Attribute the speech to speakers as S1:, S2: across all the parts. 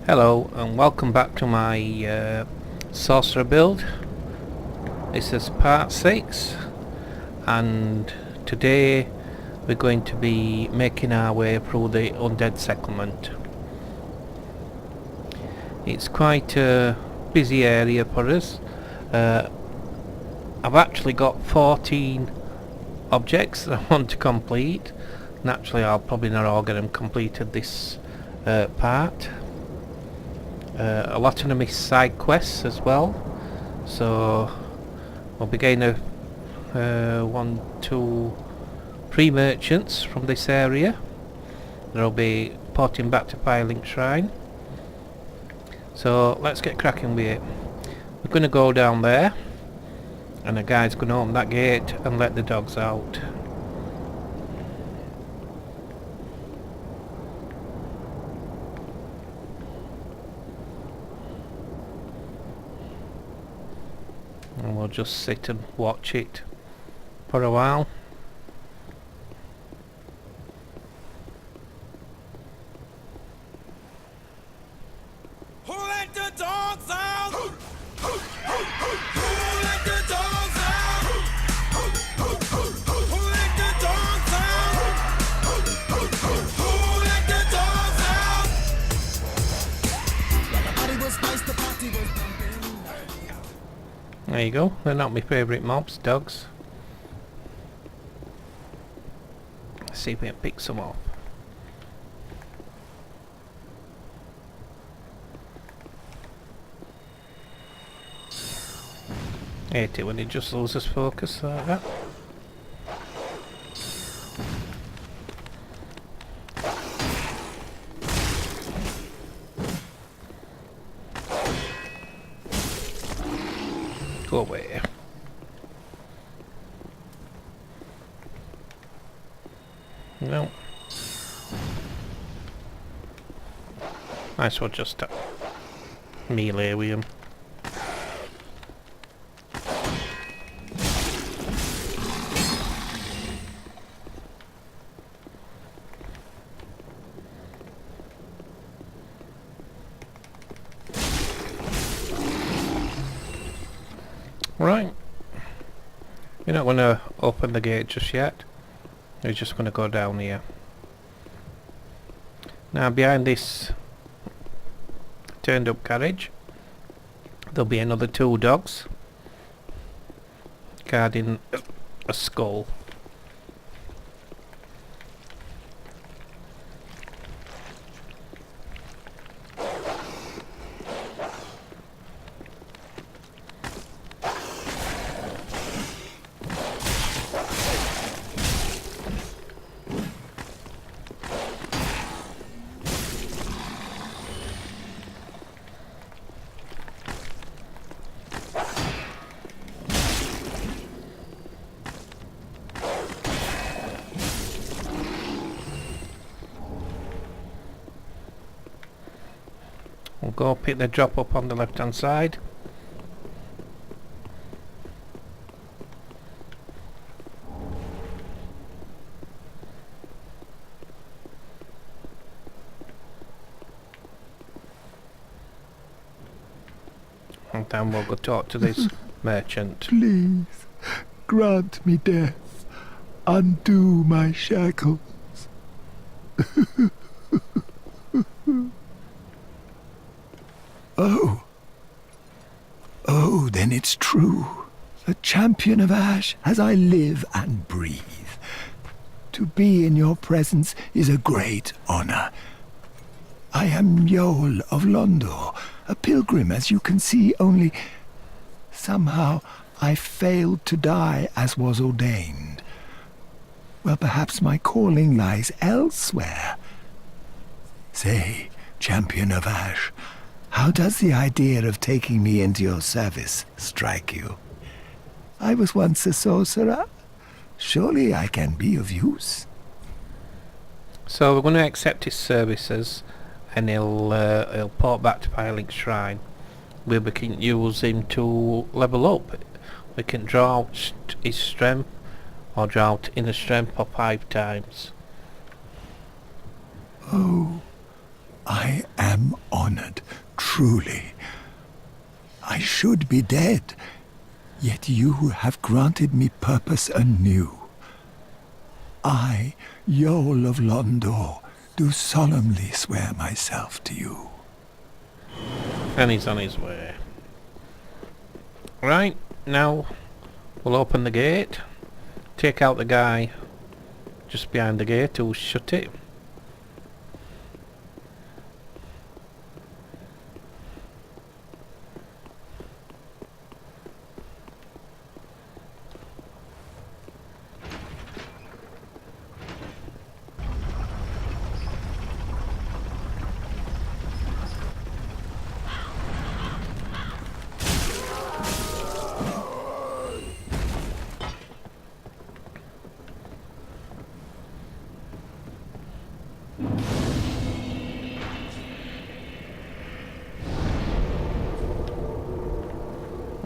S1: Hello and welcome back to my sorcerer build. This is part 6 and today we're going to be making our way through the Undead settlement. It's quite a busy area for us. I've actually got 14 objects that I want to complete. Naturally I'll probably not all get them completed this part. A lot of them is side quests as well, so we'll be getting 1, 2, 3 merchants from this area. They'll be porting back to Firelink Shrine. So let's get cracking with it. We're going to go down there and the guy's going to open that gate and let the dogs out. And we'll just sit and watch it for a while.
S2: Who let the dogs out? Who let the dogs out? Who let the dogs out? Who let the dogs out? The party was nice, the party was pumping.
S1: There you go, they're not my favourite mobs, dogs. Let's see if we can pick some up. Hate it when it just loses focus like that. Go away. No. Might as well just melee with him. Right, we're not going to open the gate just yet, we're just going to go down here. Now behind this turned up carriage there'll be another 2 dogs guarding a skull. We'll go pick the drop up on the left hand side. And then we'll go talk to this merchant.
S3: Please, grant me death. Undo my shackles. Oh, then it's true. The champion of Ash as I live and breathe. To be in your presence is a great honor. I am Yoel of Londor, a pilgrim as you can see, only somehow I failed to die as was ordained. Well, perhaps my calling lies elsewhere. Say, champion of Ash, how does the idea of taking me into your service strike you? I was once a sorcerer. Surely I can be of use.
S1: So we're going to accept his services and he'll port back to Firelink Shrine where we can use him to level up. We can draw out his strength or draw out inner strength for 5 times.
S3: Oh, I am honored, truly. I should be dead, yet you have granted me purpose anew. I, Yoel of Londor, do solemnly swear myself to you.
S1: And he's on his way. Right, now we'll open the gate, take out the guy just behind the gate who'll shut it.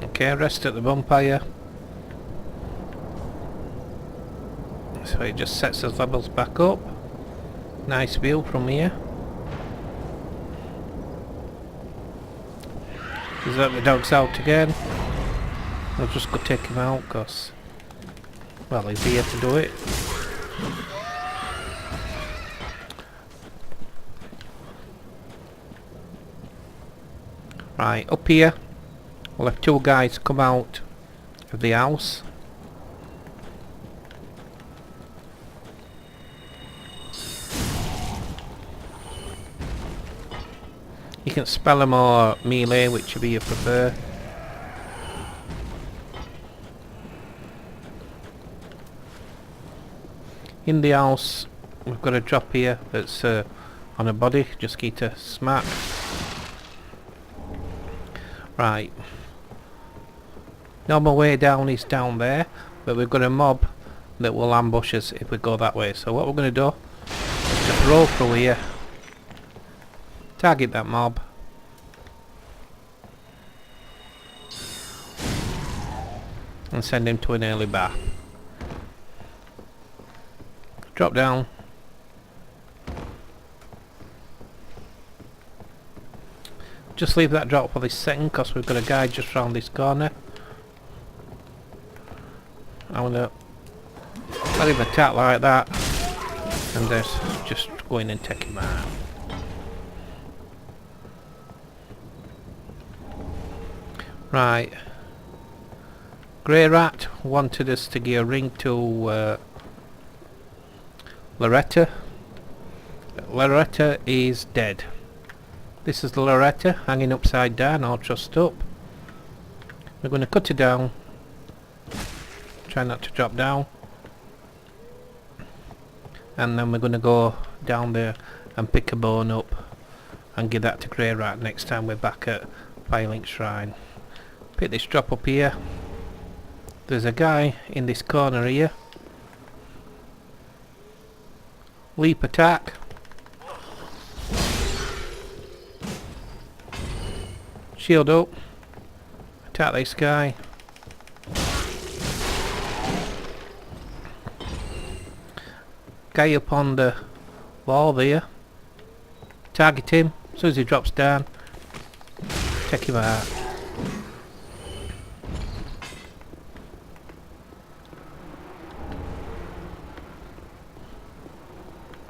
S1: Okay, rest at the bonfire. So it just sets the levels back up. Nice view from here. Is that the dog's out again? I'll just go take him out because, well, he's here to do it. Right, up here we'll have two guys come out of the house. You can spell them or melee, whichever you prefer. In the house we've got a drop here that's on a body, just get a smack. Right. Normal way down is down there, but we've got a mob that will ambush us if we go that way. So what we're going to do is just roll through here, target that mob, and send him to an early bath. Drop down. Just leave that drop for this second because we've got a guy just round this corner. I'm gonna let him attack like that and just go in and take him out. Right. Grierat wanted us to give a ring to Loretta. Loretta is dead. This is Loretta hanging upside down, all trussed up. We're going to cut her down. Try not to drop down. And then we're going to go down there and pick a bone up and give that to Grierat next time we're back at Firelink Shrine. Pick this drop up here. There's a guy in this corner here. Leap attack. Shield up. Attack this guy. Guy up on the wall there. Target him. As soon as he drops down, take him out.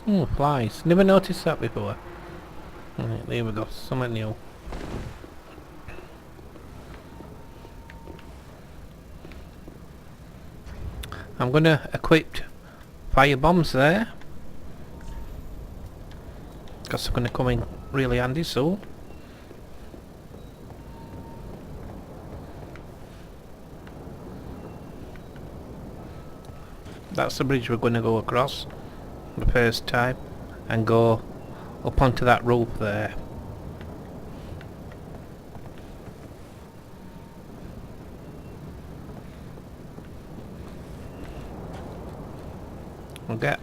S1: Oh, flies. Never noticed that before. Right, there we go. Something new. I'm gonna equip fire bombs there because they're gonna come in really handy soon. That's the bridge we're gonna go across the first time and go up onto that roof there. We'll get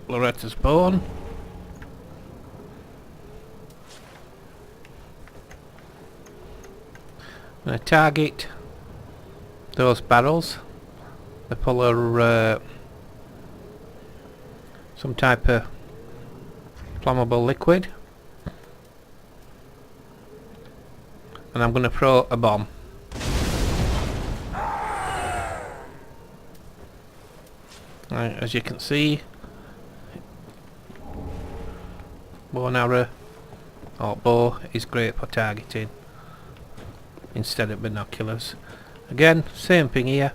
S1: Loretta's bone. I'm going to target those barrels. They're full of some type of flammable liquid. and I'm going to throw a bomb. Right, as you can see, bow and arrow or bow is great for targeting instead of binoculars. Again, same thing here.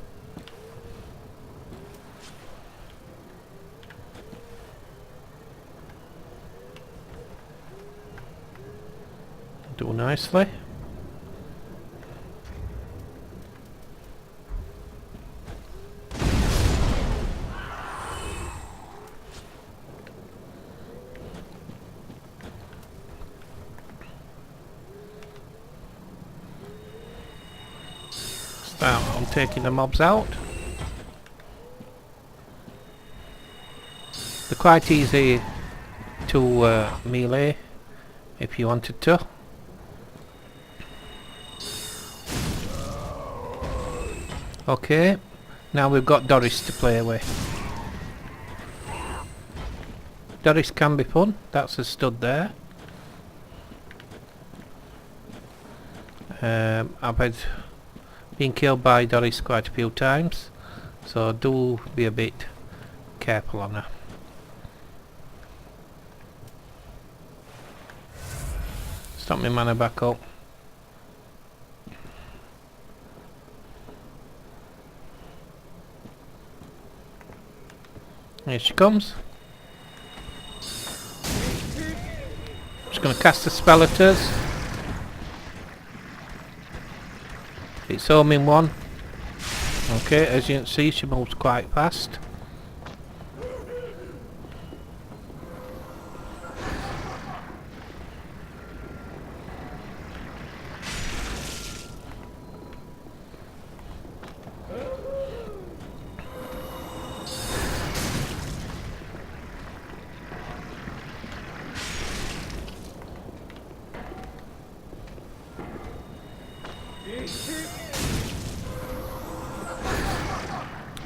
S1: Do nicely. Start on taking the mobs out. They're quite easy to melee if you wanted to. Okay, now we've got Doris to play with. Doris can be fun, that's a stud there. I've been killed by Doris quite a few times, so do be a bit careful on her. Stop my mana back up. Here she comes. Just going to cast the spell at us. It's home in one. Okay, as you can see, she moves quite fast.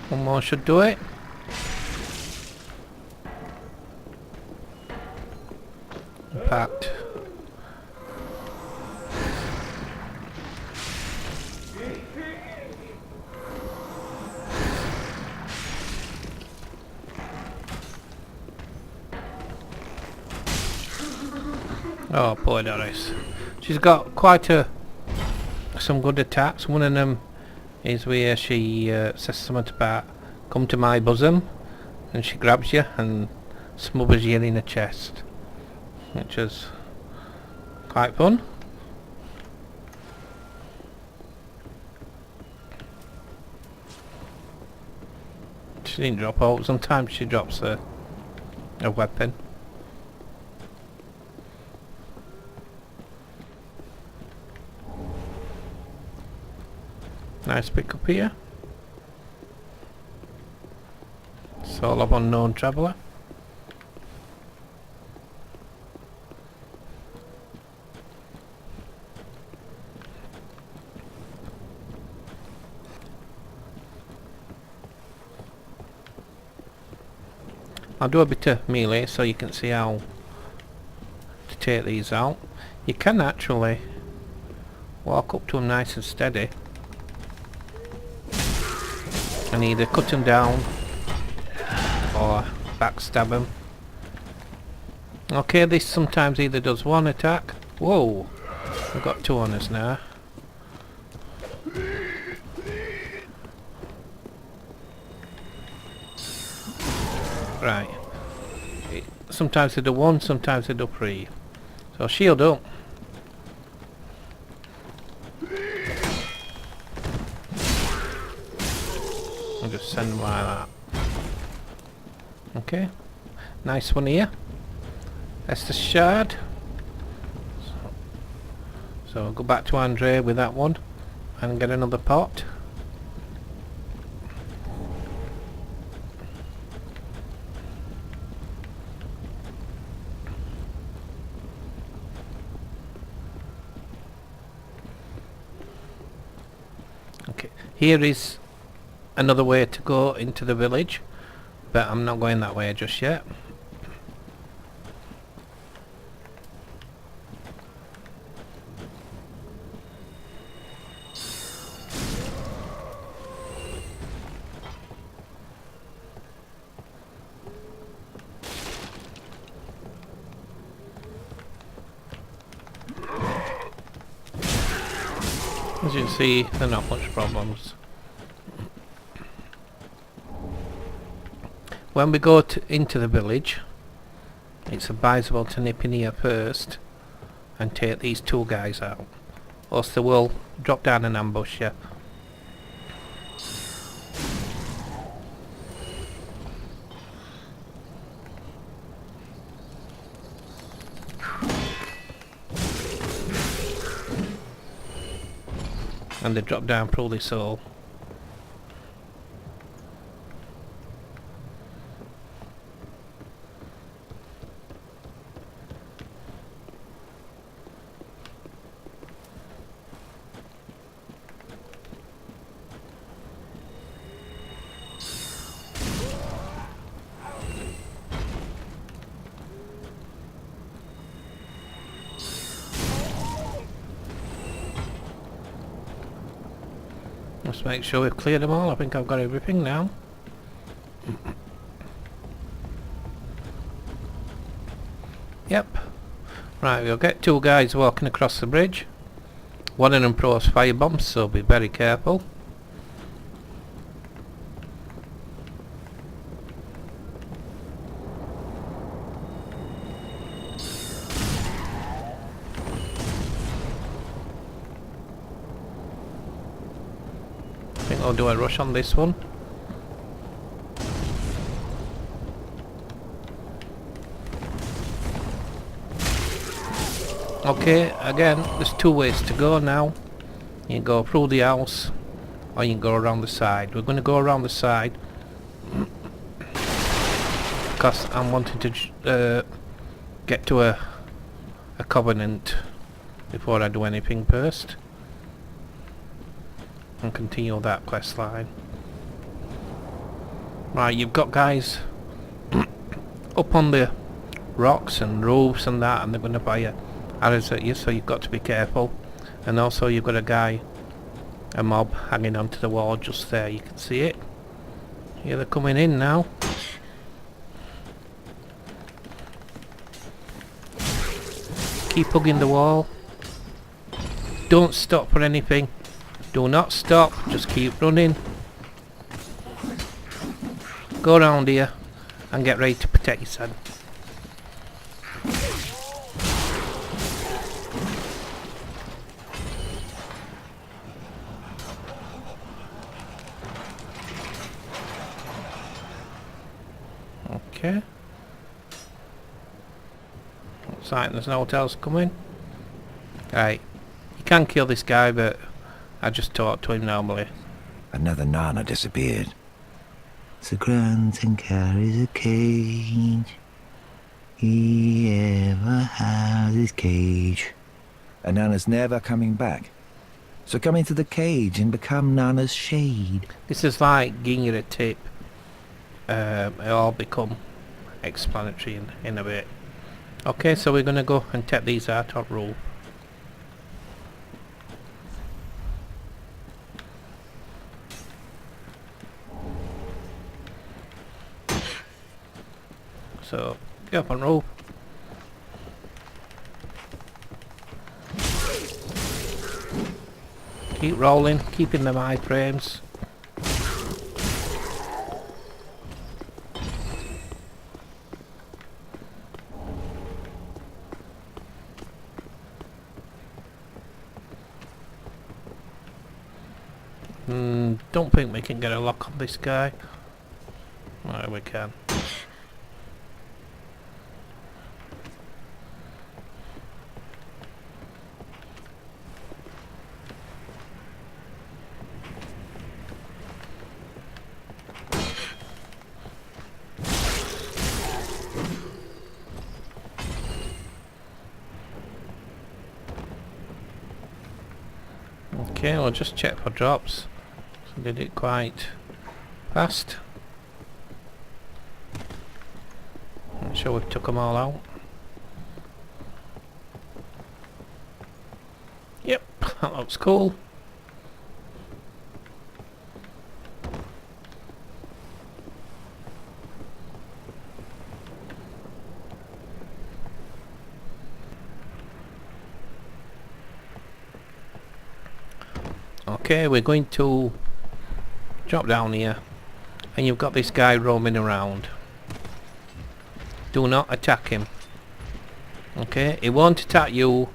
S1: One more should do it. In fact, oh, poor Doris. She's got quite some good attacks. One of them is where she says something about come to my bosom, and she grabs you and smothers you in the chest, which is quite fun. She didn't drop out. Sometimes she drops a weapon. Nice pick up here. Soul of Unknown Traveller. I'll do a bit of melee so you can see how to take these out. You can actually walk up to them nice and steady and either cut them down or backstab them. Okay, this sometimes either does one attack. Whoa, we've got two on us now. Right. Sometimes they do one, sometimes they do three. So shield up. I'll just send them like that. Okay. Nice one here. Estus shard. So I'll go back to Andre with that one and get another pot. Okay, here is another way to go into the village, but I'm not going that way just yet. As you can see, they're not much problems. When we go into the village, it's advisable to nip in here first and take these two guys out, or else they will drop down and ambush you. And they drop down through this hole. Let's make sure we've cleared them all. I think I've got everything now. Yep. Right, we'll get two guys walking across the bridge. One of them throws fire bombs, so be very careful. I think I'll do a rush on this one. Okay, again, there's two ways to go now. You can go through the house, or you can go around the side. We're going to go around the side because I'm wanting to get to a covenant before I do anything first, and continue that quest line. Right, you've got guys up on the rocks and roofs and that, and they're going to fire arrows at you, so you've got to be careful. And also you've got a mob hanging onto the wall just there, you can see it. Yeah, they're coming in now. Keep hugging the wall. Don't stop for anything. Do not stop, just keep running. Go around here and get ready to protect yourself. Okay. Looks like there's no else coming. Right. You can kill this guy, but I just talk to him normally.
S3: Another Nana disappeared. Sir Granton carries a cage. He ever has his cage. And Nana's never coming back. So come into the cage and become Nana's shade.
S1: This is like giving you a tip. It'll all become explanatory in a bit. Okay, so we're gonna go and take these out on roof. So get up on roof. Keep rolling, keeping them high frames. Don't think we can get a lock on this guy. Right, we can. Okay, we'll just check for drops. So did it quite fast. Make sure we've took them all out. Yep, that looks cool. Okay, we're going to drop down here, and you've got this guy roaming around. Do not attack him. Okay, he won't attack you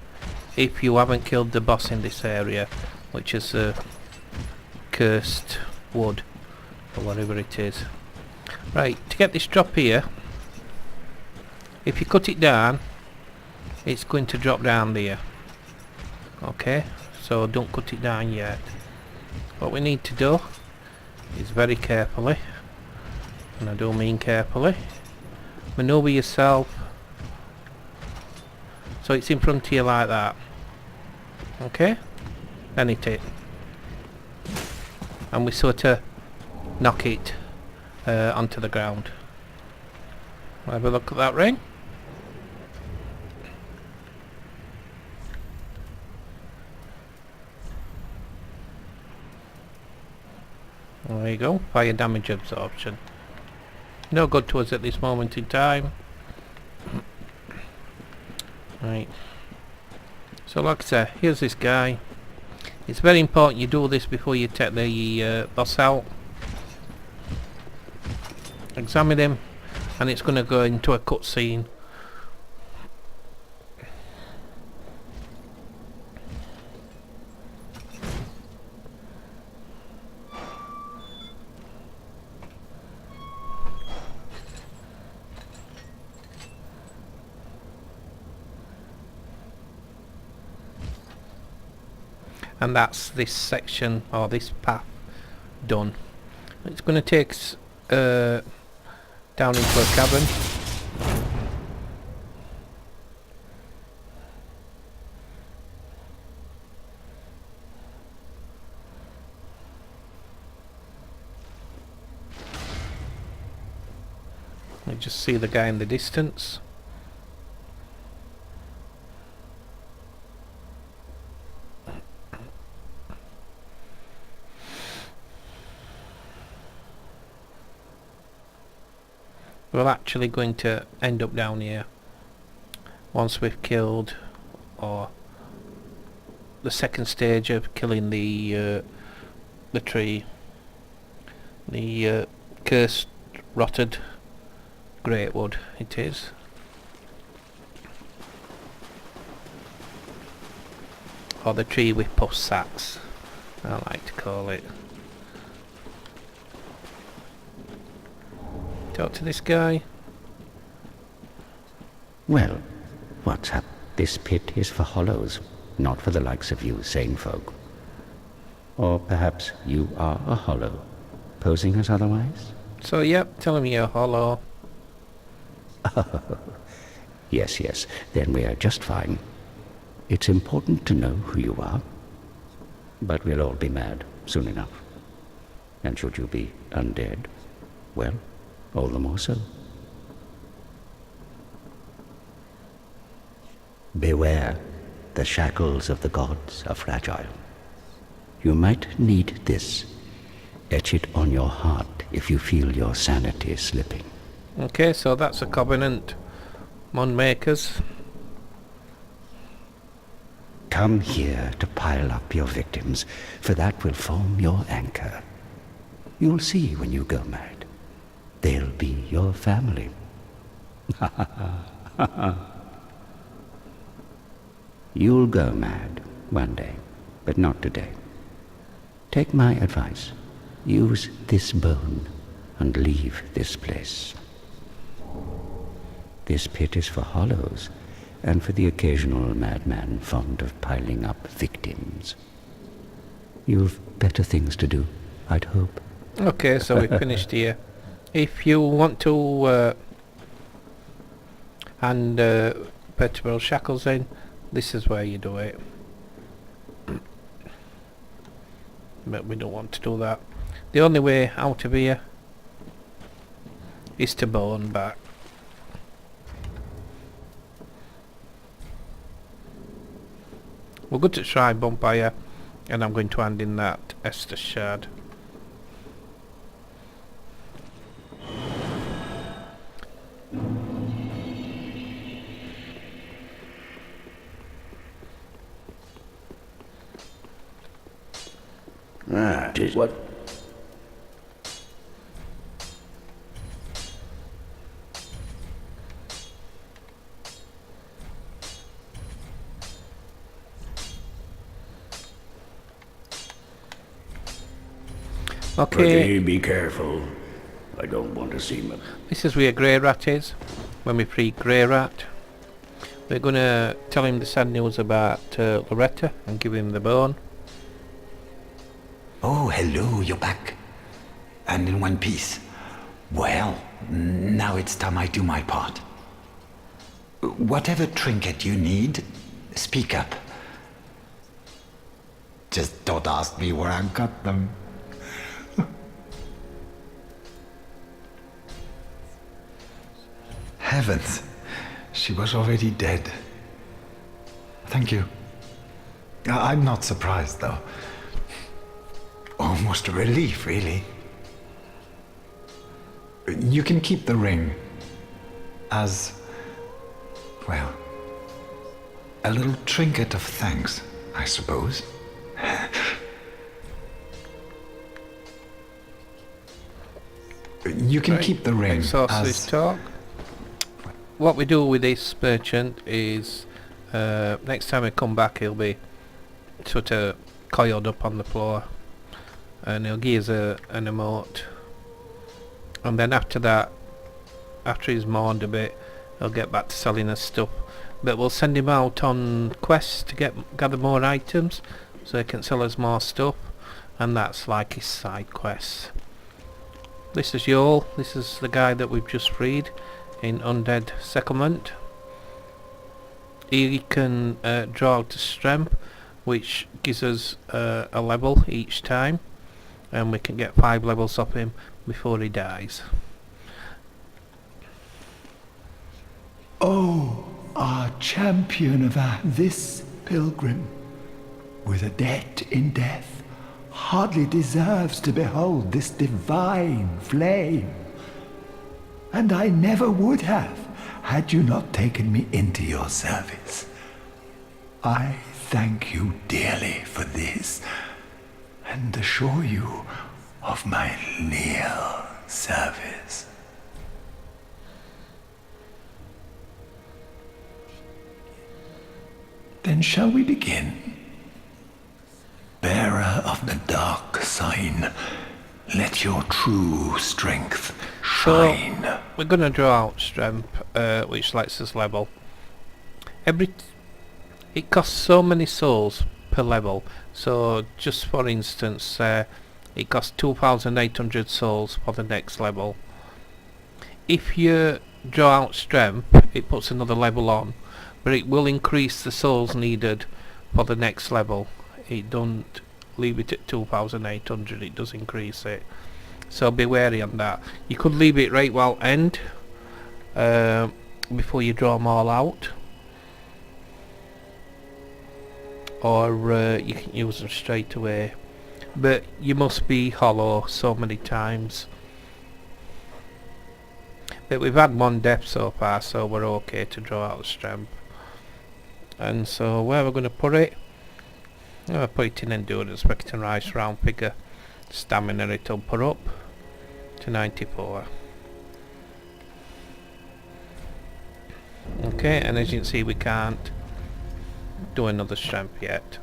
S1: if you haven't killed the boss in this area, which is cursed wood or whatever it is. Right, to get this drop here, if you cut it down, it's going to drop down there. Okay, so don't cut it down yet. What we need to do is very carefully, and I do mean carefully, maneuver yourself so it's in front of you like that. Okay, then hit it, and we sort of knock it onto the ground. Have a look at that ring. There you go, fire damage absorption. No good to us at this moment in time. Right. So like I said, here's this guy. It's very important you do this before you take the boss out. Examine him, and it's going to go into a cutscene. And that's this section, or this path, done. It's going to take us down into a cavern. You just see the guy in the distance. We're actually going to end up down here once we've killed, or the second stage of killing the tree, the cursed rotted great wood it is. Or the tree with puff sacks, I like to call it. Talk to this guy.
S4: Well, what's up? This pit is for hollows, not for the likes of you sane folk. Or perhaps you are a hollow, posing as otherwise?
S1: So yep, tell him you're hollow.
S4: Yes, yes, then we are just fine. It's important to know who you are. But we'll all be mad soon enough. And should you be undead, well, all the more so. Beware, the shackles of the gods are fragile. You might need this. Etch it on your heart if you feel your sanity slipping.
S1: Okay, so that's a covenant. Mound Makers.
S4: Come here to pile up your victims, for that will form your anchor. You'll see when you go mad. They'll be your family. You'll go mad one day, but not today. Take my advice. Use this bone and leave this place. This pit is for hollows, and for the occasional madman fond of piling up victims. You've better things to do, I'd hope.
S1: Okay, so we finished here. If you want to hand vertebral shackles in, this is where you do it. But we don't want to do that. The only way out of here is to bone back. We'll go to Shrine Bonfire, and I'm going to hand in that Estus shard.
S4: What?
S1: Okay,
S4: Be careful. I don't want to see him.
S1: this is where Grierat is. When we free Grierat, we're gonna tell him the sad news about Loretta and give him the bone.
S3: Oh, hello, you're back. And in one piece. Well, now it's time I do my part. Whatever trinket you need, speak up. Just don't ask me where I got them. Heavens, she was already dead. Thank you. I'm not surprised, though. Almost a relief, really. You can keep the ring as, well, a little trinket of thanks, I suppose. You can
S1: Right.
S3: keep the ring
S1: Exhaust
S3: as...
S1: this talk. What we do with this merchant is next time we come back he'll be sort of coiled up on the floor and he'll give us an emote, and then after that, after he's mourned a bit, he'll get back to selling us stuff, but we'll send him out on quests to gather more items so he can sell us more stuff, and that's like his side quests. This is Yoel. This is the guy that we've just freed in Undead settlement. He can draw out a strength which gives us a level each time, and we can get 5 levels off him before he dies.
S3: Oh, our champion of this pilgrim, with a debt in death, hardly deserves to behold this divine flame. And I never would have, had you not taken me into your service. I thank you dearly for this, and assure you of my leal service. Then shall we begin? Bearer of the dark sign, let your true strength shine.
S1: So we're going to draw out strength, which lets us level. It costs so many souls per level. So just for instance, it costs 2,800 souls for the next level. If you draw out strength, it puts another level on, but it will increase the souls needed for the next level. It don't leave it at 2,800, it does increase it. So be wary on that. You could leave it right while end, before you draw them all out, or you can use them straight away, but you must be hollow so many times. But we've had one death so far, so we're okay to draw out the strength. And so where we're going to put it, I'll put it in endurance, make it a nice round figure. Stamina it'll put up to 94. Okay, and as you can see we can't do another strength yet.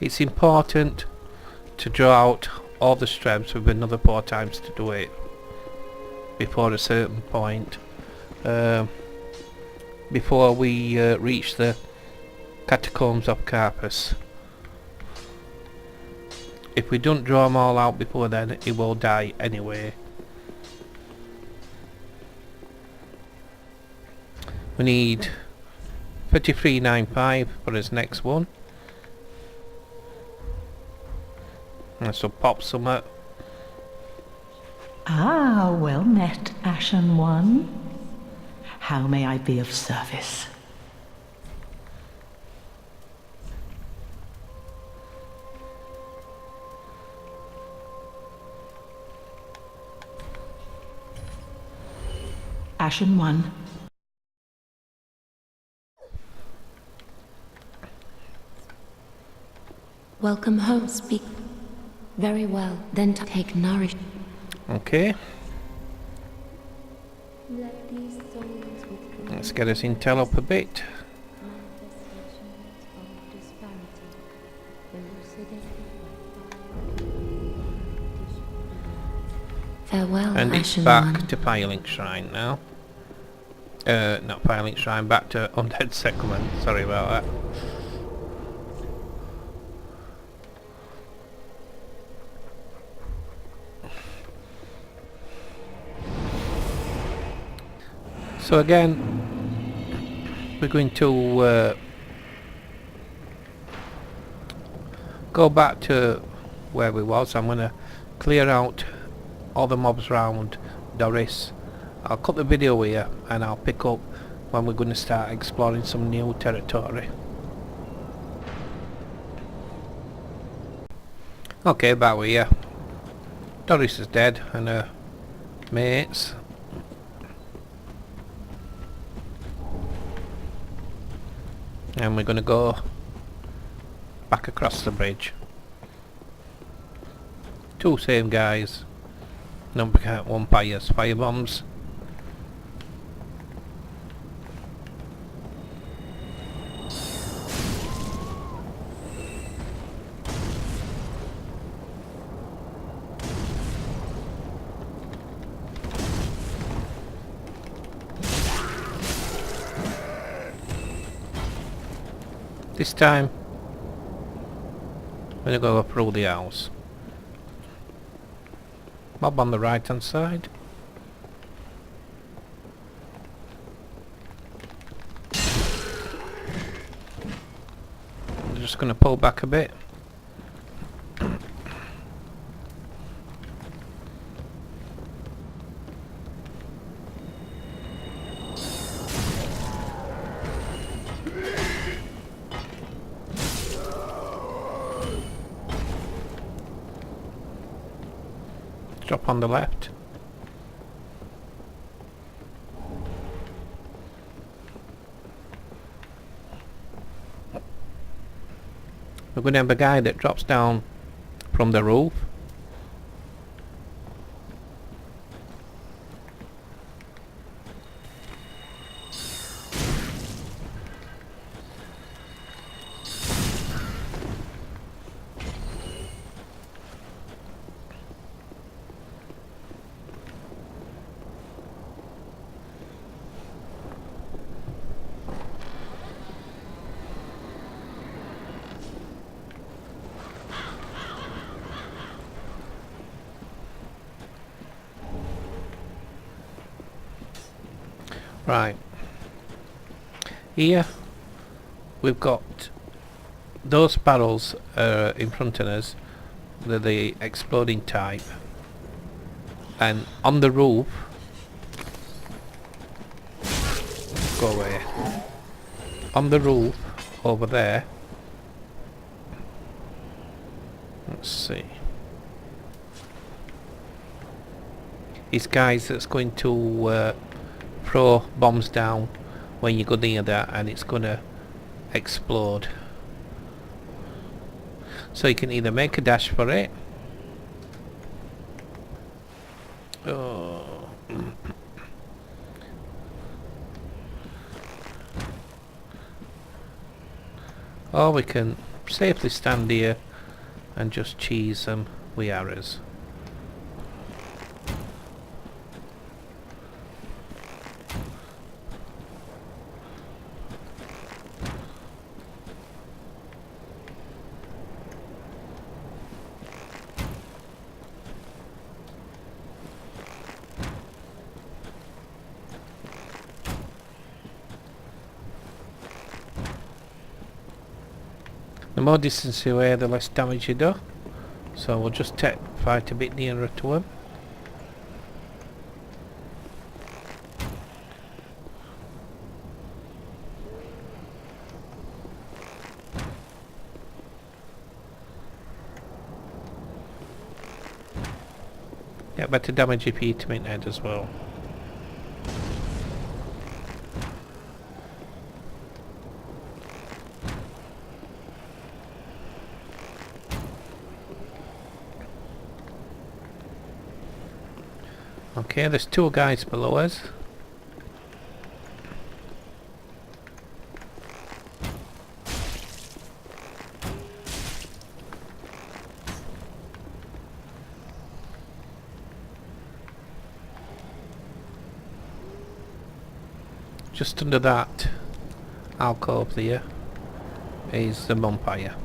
S1: It's important to draw out all the strengths with another 4 times to do it before a certain point, before we reach the catacombs of Carpus. If we don't draw them all out before then, he will die anyway. We need 3395 for his next one. And so pop some up.
S5: Ah, well met, Ashen One. How may I be of service? Ashen One.
S6: Welcome home, speak. Very well, then take nourish.
S1: Okay,
S6: Let these souls with
S1: let's get us intel up a bit.
S6: manifestations of disparity elucidate. Farewell,
S1: And it's
S6: Ashen
S1: back
S6: One.
S1: to Firelink Shrine now. Not Firelink Shrine, back to Undead Settlement. Sorry about that. So again, we're going to go back to where we was. I'm going to clear out all the mobs around Doris. I'll cut the video here and I'll pick up when we're going to start exploring some new territory. Okay, back with you. Doris is dead and her mates. And we're going to go back across the bridge. Two same guys. Number count vampires, firebombs. This time I'm gonna go up through the house. Mob on the right hand side. I'm just gonna pull back a bit. Drop on the left. We're going to have a guy that drops down from the roof. Right. Here we've got those barrels in front of us. They're the exploding type. And on the roof, go away. On the roof over there, let's see, is guys that's going to throw bombs down when you go near that, and it's gonna explode. So you can either make a dash for it, or we can safely stand here and just cheese them with arrows. The more distance you away, the less damage you do. So we'll just fight a bit nearer to him. Get better damage if you hit him in the head as well. Okay, there's two guys below us. Just under that alcove there is the vampire.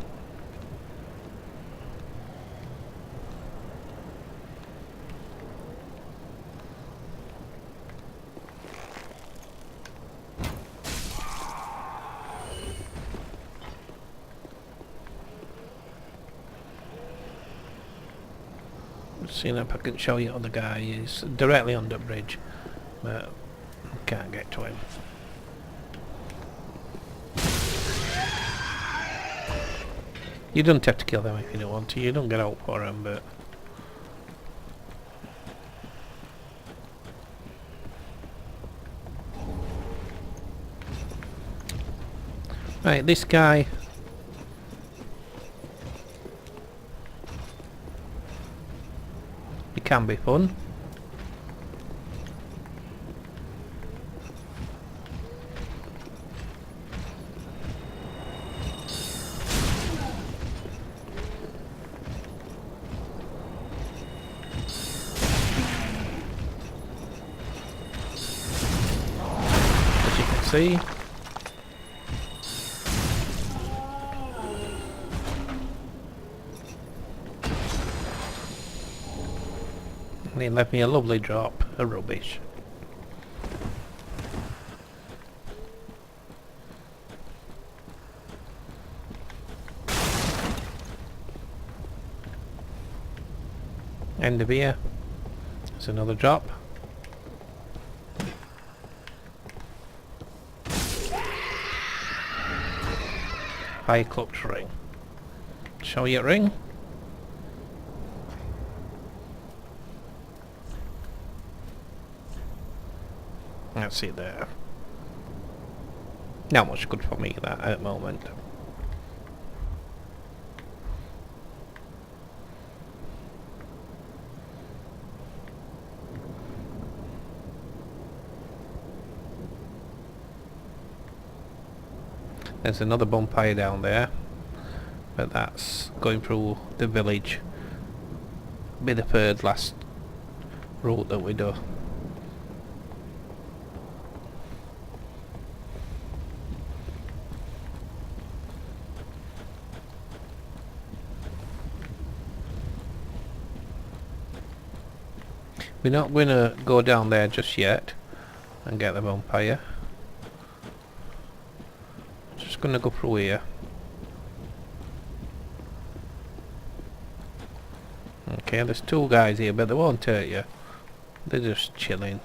S1: Seeing if I can show you how the guy is directly under the bridge, but can't get to him. You don't have to kill them if you don't want to. You don't get out for them, but right, this guy. It can be fun. As you can see. And he left me a lovely drop of rubbish. End of here. There's another drop. High clutch ring. Show you a ring. That's it there. Not much good for me that at the moment. There's another bonfire down there, but that's going through the village. Be the third last route that we do. We're not going to go down there just yet and get the vampire. Just going to go through here. Okay, there's two guys here, but they won't hurt you. They're just chilling.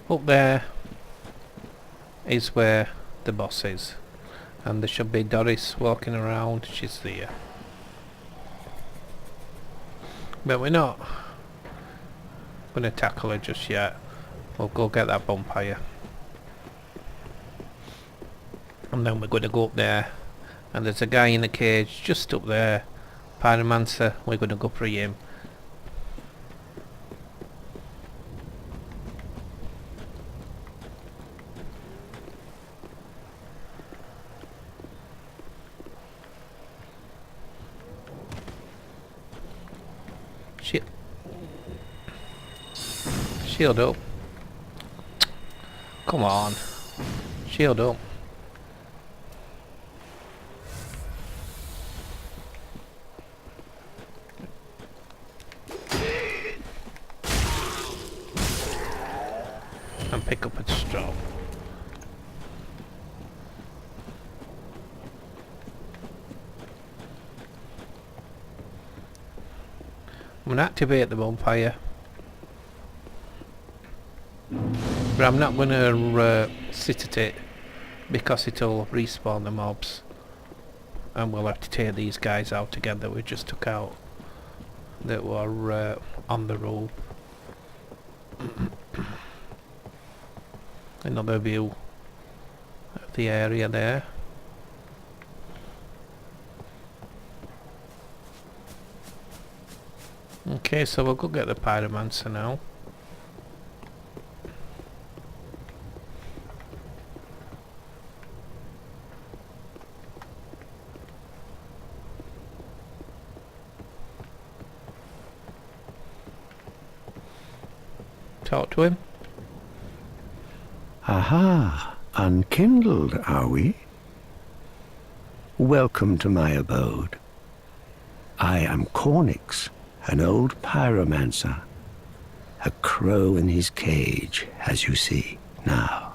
S1: Up there is where the boss is, and there should be Doris walking around. She's there, but we're not going to tackle her just yet. We'll go get that vampire, and then we're going to go up there, and there's a guy in a cage just up there, Pyromancer. We're going to go for him. Shield up. Come on. Shield up. And pick up its straw. I'm going to activate the bonfire. But I'm not going to sit at it because it'll respawn the mobs, and we'll have to take these guys out together we just took out that were on the roof. Another view of the area there. Okay, so we'll go get the pyromancer now. Talk to him.
S3: Aha, unkindled, are we? Welcome to my abode. I am Cornyx, an old pyromancer. A crow in his cage, as you see now.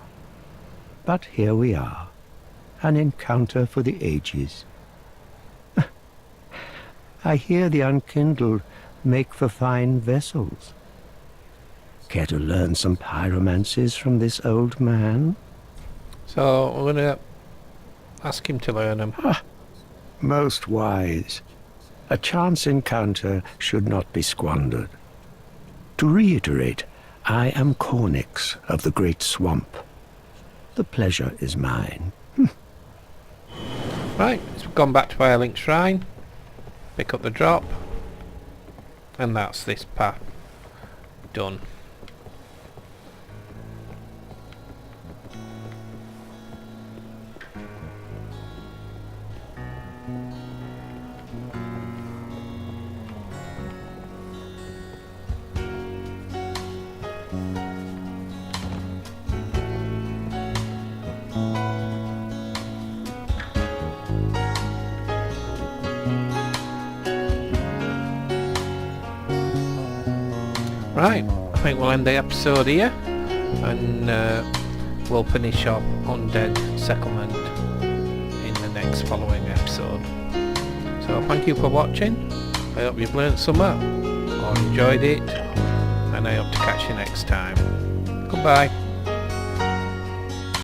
S3: But here we are, an encounter for the ages. I hear the unkindled make for fine vessels. Care to learn some pyromancies from this old man?
S1: So we're gonna ask him to learn them.
S3: Most wise. A chance encounter should not be squandered. To reiterate, I am Cornyx of the Great Swamp. The pleasure is mine.
S1: Right, so we've gone back to Firelink Shrine, pick up the drop, and that's this path done. Right, I think we'll end the episode here, and we'll finish up Undead Settlement in the next following episode. So thank you for watching. I hope you've learned something or enjoyed it, and I hope to catch you next time. Goodbye.